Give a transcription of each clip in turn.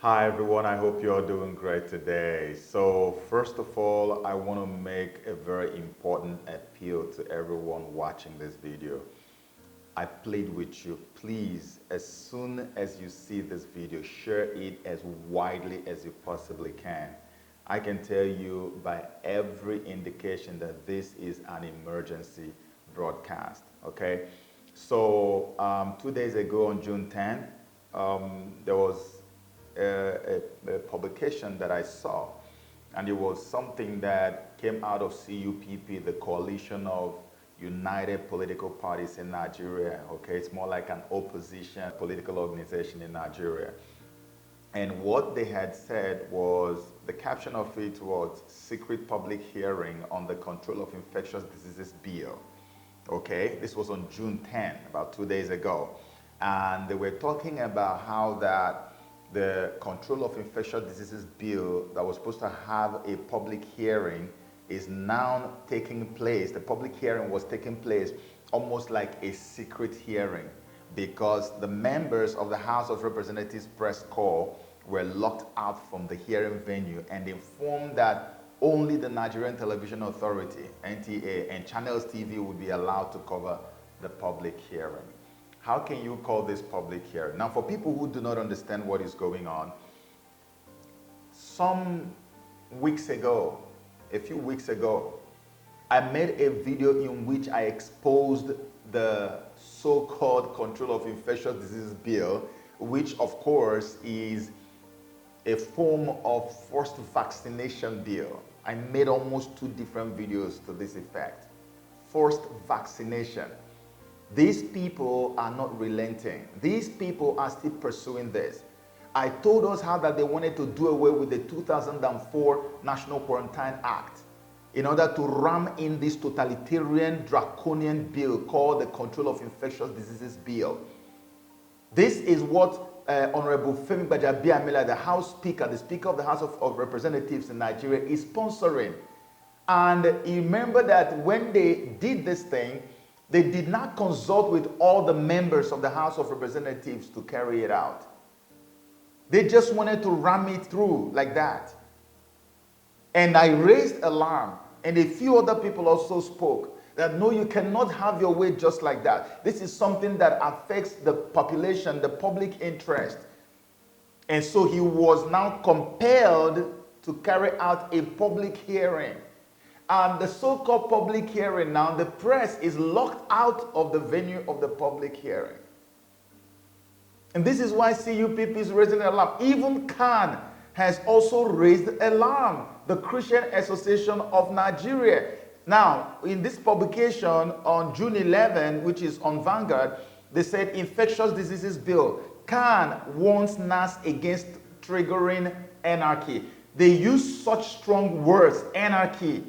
Hi everyone, I hope you're doing great today. So first of all, I want to make a very important appeal to everyone watching this video. I plead with you, please, as soon as you see this video, share it as widely as you possibly can. I can tell you by every indication that this is an emergency broadcast, okay? So 2 days ago on June 10th, there was a publication that I saw, and it was something that came out of CUPP, the Coalition of United Political Parties in Nigeria. Okay, it's more like an opposition political organization in Nigeria. And what they had said was, the caption of it was secret public hearing on the Control of Infectious Diseases Bill. Okay, this was on June 10, about 2 days ago. And they were talking about how that the Control of Infectious Diseases Bill that was supposed to have a public hearing is now taking place. The public hearing was taking place almost like a secret hearing, because the members of the House of Representatives press corps were locked out from the hearing venue and informed that only the Nigerian Television Authority, NTA, and Channels TV would be allowed to cover the public hearing. How can you call this public hearing? Now, for people who do not understand what is going on, some weeks ago, a few weeks ago, I made a video in which I exposed the so-called Control of Infectious Diseases Bill, which of course is a form of forced vaccination bill. I made almost 2 different videos to this effect. Forced vaccination. These people are not relenting. These people are still pursuing this. I told us how that they wanted to do away with the 2004 National Quarantine Act in order to ram in this totalitarian, draconian bill called the Control of Infectious Diseases Bill. This is what Honorable Femi Gbajabiamila, the House Speaker, the Speaker of the House of Representatives in Nigeria, is sponsoring. And you remember that when they did this thing, they did not consult with all the members of the House of Representatives to carry it out. They just wanted to ram it through like that. And I raised alarm, and a few other people also spoke that no, you cannot have your way just like that. This is something that affects the population, the public interest. And so he was now compelled to carry out a public hearing. And the so-called public hearing now, the press is locked out of the venue of the public hearing. And this is why CUPP is raising an alarm. Even CAN has also raised alarm, the Christian Association of Nigeria. Now, in this publication on June 11, which is on Vanguard, they said Infectious Diseases Bill. CAN warns NAS against triggering anarchy. They use such strong words, anarchy.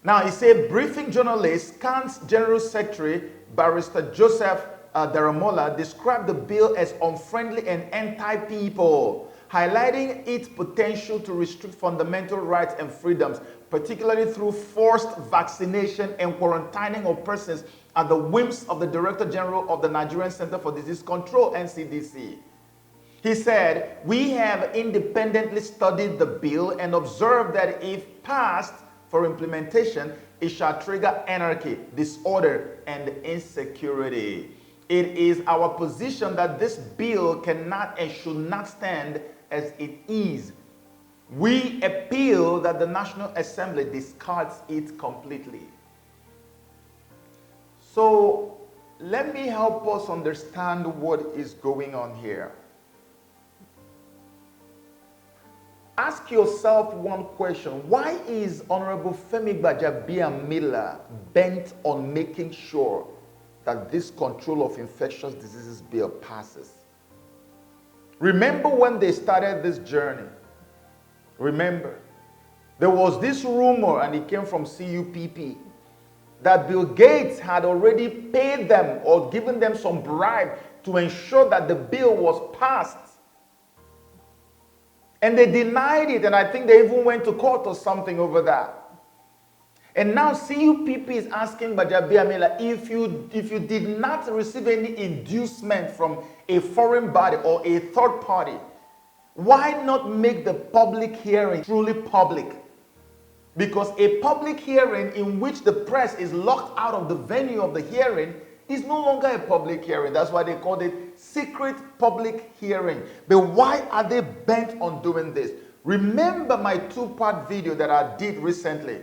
Now, he said, briefing journalists, CAN's General Secretary, Barrister Joseph Daramola, described the bill as unfriendly and anti-people, highlighting its potential to restrict fundamental rights and freedoms, particularly through forced vaccination and quarantining of persons at the whims of the Director General of the Nigerian Center for Disease Control, NCDC. He said, we have independently studied the bill and observed that if passed for implementation, it shall trigger anarchy, disorder, and insecurity. It is our position that this bill cannot and should not stand as it is. We appeal that the National Assembly discards it completely. So let me help us understand what is going on here. Ask yourself one question. Why is Honorable Femi Gbajabiamila bent on making sure that this Control of Infectious Diseases Bill passes? Remember when they started this journey? Remember, there was this rumor, and it came from CUPP, that Bill Gates had already paid them or given them some bribe to ensure that the bill was passed. And they denied it, and I think they even went to court or something over that. And now CUPP is asking Gbajabiamila, if you did not receive any inducement from a foreign body or a third party Why not make the public hearing truly public? Because a public hearing in which the press is locked out of the venue of the hearing is no longer a public hearing. That's why they called it secret public hearing. But why are they bent on doing this? Remember my two-part video that I did recently.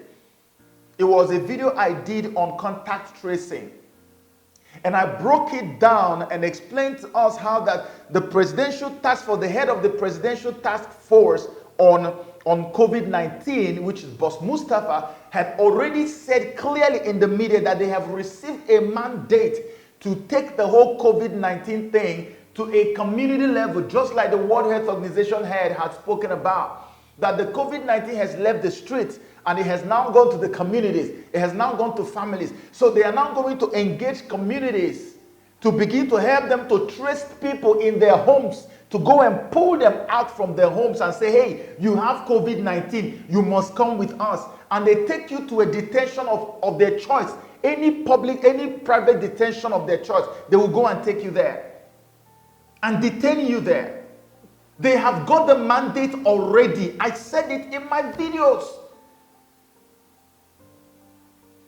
It was a video I did on contact tracing. And I broke it down and explained to us how that the presidential task force, the head of the presidential task force on COVID-19, which is Boss Mustafa, had already said clearly in the media that they have received a mandate to take the whole COVID-19 thing to a community level, just like the World Health Organization had spoken about. That the COVID-19 has left the streets and it has now gone to the communities. It has now gone to families. So they are now going to engage communities to begin to help them to trace people in their homes, to go and pull them out from their homes and say, hey, you have COVID-19, you must come with us. And they take you to a detention of their choice. Any public, any private detention of their choice, they will go and take you there and detain you there. They have got the mandate already. I said it in my videos.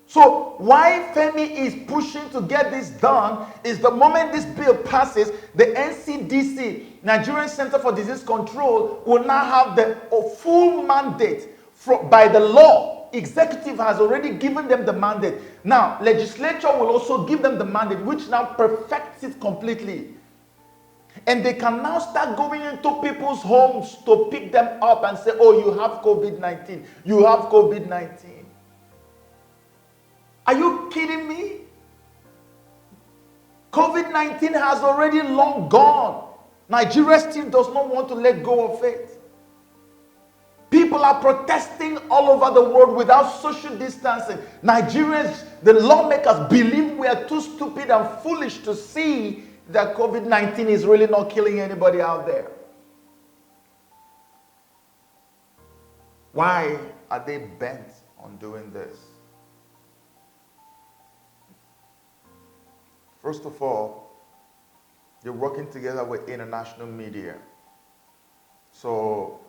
So why Femi is pushing to get this done is the moment this bill passes, the NCDC, Nigerian Center for Disease Control, will now have the full mandate by the law. Executive has already given them the mandate. Now, legislature will also give them the mandate, which now perfects it completely. And they can now start going into people's homes to pick them up and say, oh, you have COVID-19. You have COVID-19. Are you kidding me? COVID-19 has already long gone. Nigeria still does not want to let go of it. People are protesting all over the world without social distancing. Nigerians, the lawmakers, believe we are too stupid and foolish to see that COVID-19 is really not killing anybody out there. Why are they bent on doing this? First of all, they're working together with international media. So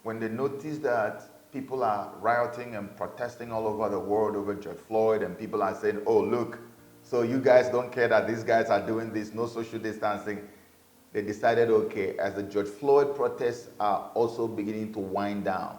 when they notice that people are rioting and protesting all over the world over George Floyd, and people are saying, oh, look, so you guys don't care that these guys are doing this, no social distancing, they decided, okay, as the George Floyd protests are also beginning to wind down,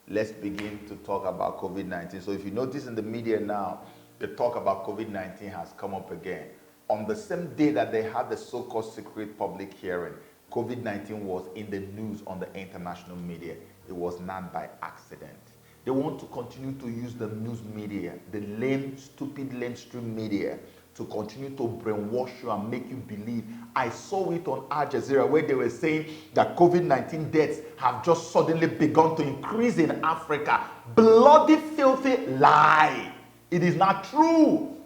let's begin to talk about COVID-19. So if you notice in the media now, the talk about COVID-19 has come up again. On the same day that they had the so-called secret public hearing, COVID-19 was in the news on the international media. It was not by accident. They want to continue to use the news media, the lame, stupid, lamestream media, to continue to brainwash you and make you believe. I saw it on Al Jazeera where they were saying that COVID-19 deaths have just suddenly begun to increase in Africa. Bloody, filthy lie. It is not true.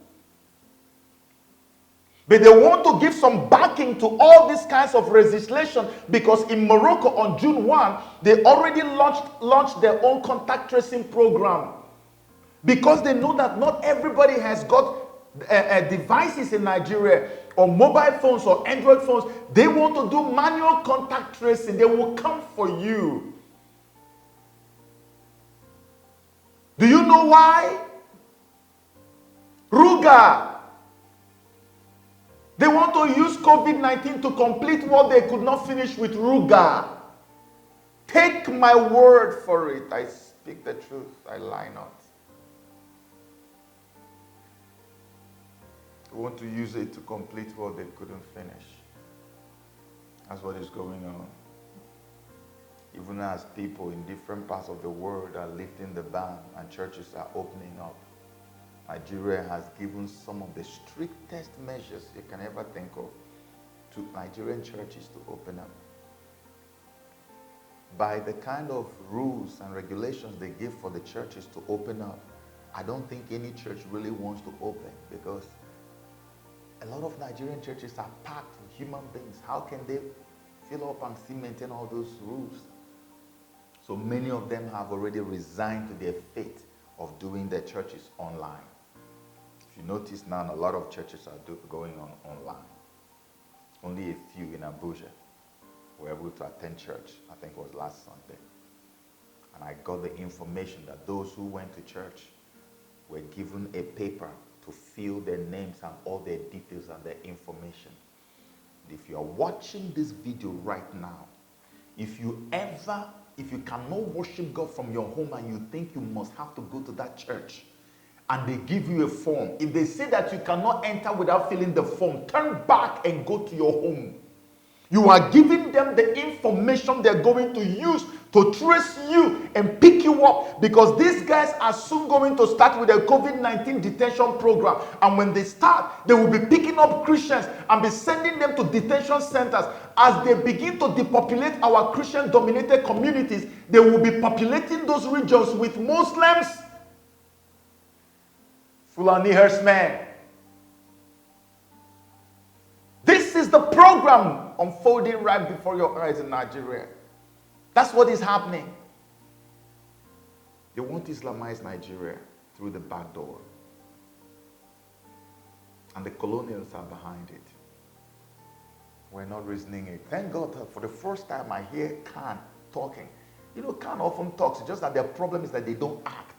But they want to give some backing to all these kinds of legislation because in Morocco on June 1, they already launched their own contact tracing program. Because they know that not everybody has got devices in Nigeria or mobile phones or Android phones. They want to do manual contact tracing. They will come for you. Do you know why? Ruga. They want to use COVID-19 to complete what they could not finish with Ruga. Take my word for it. I speak the truth. I lie not. They want to use it to complete what they couldn't finish. That's what is going on. Even as people in different parts of the world are lifting the ban and churches are opening up, Nigeria has given some of the strictest measures you can ever think of to Nigerian churches to open up. By the kind of rules and regulations they give for the churches to open up, I don't think any church really wants to open because a lot of Nigerian churches are packed with human beings. How can they fill up and still maintain all those rules? So many of them have already resigned to their fate of doing their churches online. If you notice now, a lot of churches are going on online. Only a few in Abuja. were able to attend church. I think it was last Sunday. And I got the information that those who went to church were given a paper to fill their names and all their details and their information. If you are watching this video right now, if you cannot worship God from your home and you think you must have to go to that church, and they give you a form, if they say that you cannot enter without filling the form, turn back and go to your home. You are giving them the information they're going to use to trace you and pick you up, because these guys are soon going to start with a COVID-19 detention program. And when they start, they will be picking up Christians and be sending them to detention centers. As they begin to depopulate our Christian-dominated communities, they will be populating those regions with Muslims, Fulani herdsmen. This is the program unfolding right before your eyes in Nigeria. That's what is happening. They want to Islamize Nigeria through the back door. And the colonials are behind it. We're not reasoning it. Thank God that for the first time I hear Khan talking. You know, Khan often talks, just that their problem is that they don't act.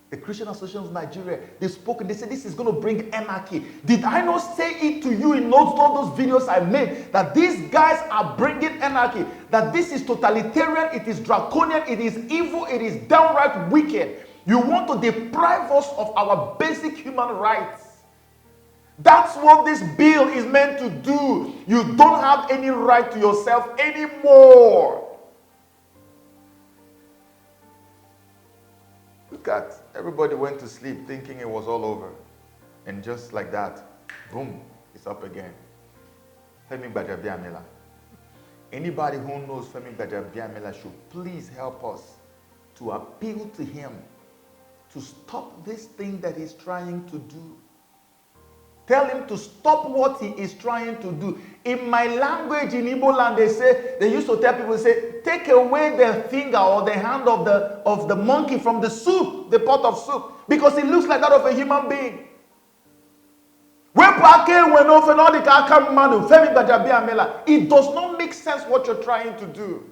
The Christian Association of Nigeria, they spoke and they said this is going to bring anarchy. Did I not say it to you in all those videos I made, that these guys are bringing anarchy, that this is totalitarian, it is draconian, it is evil, it is downright wicked. You want to deprive us of our basic human rights. That's what this bill is meant to do. You don't have any right to yourself anymore. Look at, everybody went to sleep thinking it was all over. And just like that, boom, it's up again. Femi Gbajabiamila. Anybody who knows Femi Gbajabiamila should please help us to appeal to him to stop this thing that he's trying to do. Tell him to stop what he is trying to do. In my language, in Igbo land, they used to tell people, say, take away the finger or the hand of the monkey from the soup, the pot of soup, because it looks like that of a human being. It does not make sense what you're trying to do.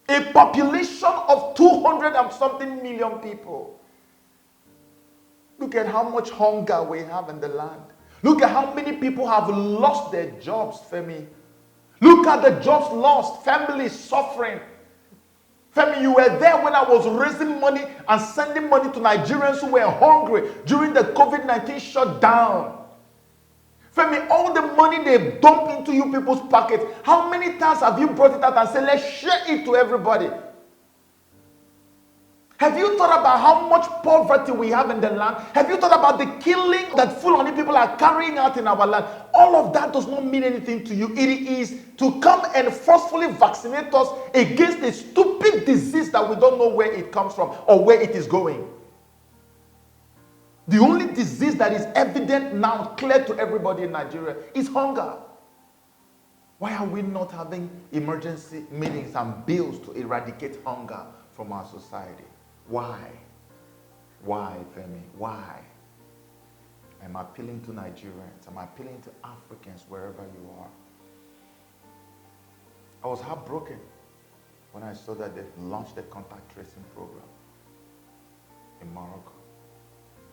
A population of 200 and something million people. Look at how much hunger we have in the land. Look at how many people have lost their jobs, Femi. Look at the jobs lost, families suffering. Femi, you were there when I was raising money and sending money to Nigerians who were hungry during the COVID-19 shutdown. Femi, all the money they dump into you people's pockets, how many times have you brought it out and said, let's share it to everybody? Have you thought about how much poverty we have in the land? Have you thought about the killing that Fulani people are carrying out in our land? All of that does not mean anything to you. It is to come and forcefully vaccinate us against a stupid disease that we don't know where it comes from or where it is going. The only disease that is evident now, clear to everybody in Nigeria, is hunger. Why are we not having emergency meetings and bills to eradicate hunger from our society? Why? Why, Femi? Why? I'm appealing to Nigerians. I'm appealing to Africans, wherever you are. I was heartbroken when I saw that they launched the contact tracing program in Morocco.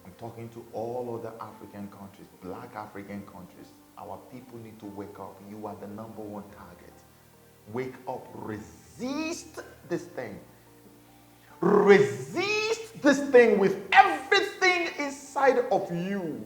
I'm talking to all other African countries, black African countries. Our people need to wake up. You are the number one target. Wake up. Resist this thing. Resist this thing with everything inside of you.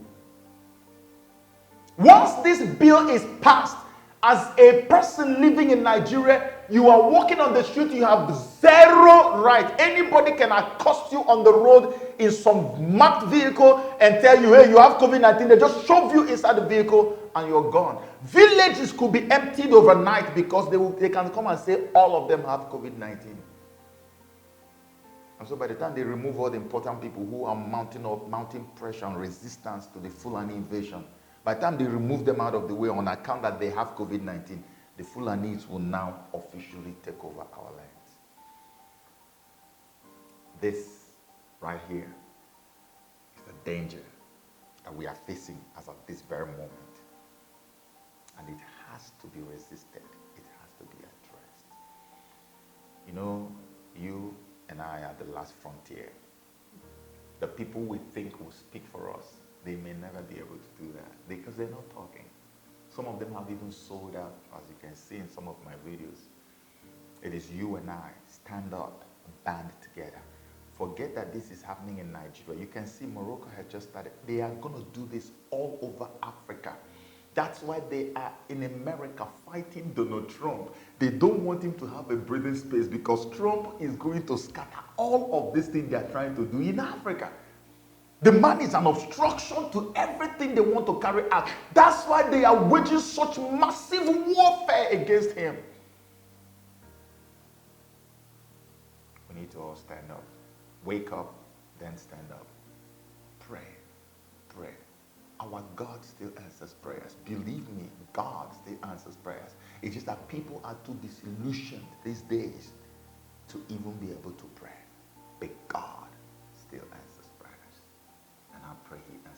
Once this bill is passed, as a person living in Nigeria, you are walking on the street, you have zero right. Anybody can accost you on the road in some marked vehicle and tell you, hey, you have COVID-19. They just shove you inside the vehicle and you're gone. Villages could be emptied overnight because they can come and say all of them have COVID-19. And so by the time they remove all the important people who are mounting pressure and resistance to the Fulani invasion, by the time they remove them out of the way on account that they have COVID-19, the Fulanis will now officially take over our lands. This right here is the danger that we are facing as of this very moment. And it has to be resisted. It has to be addressed. You know, you and I are the last frontier. The people we think will speak for us, they may never be able to do that because they're not talking. Some of them have even sold out, as you can see in some of my videos. It is you and I, stand up, band together. Forget that this is happening in Nigeria. You can see Morocco has just started. They are going to do this all over Africa. That's why they are in America fighting Donald Trump. They don't want him to have a breathing space because Trump is going to scatter all of this thing they are trying to do in Africa. The man is an obstruction to everything they want to carry out. That's why they are waging such massive warfare against him. We need to all stand up. Wake up, then stand up. Pray. Pray. Our God still answers prayers. Believe me, God still answers prayers. It's just that people are too disillusioned these days to even be able to pray. But God still answers prayers. And I pray He answers.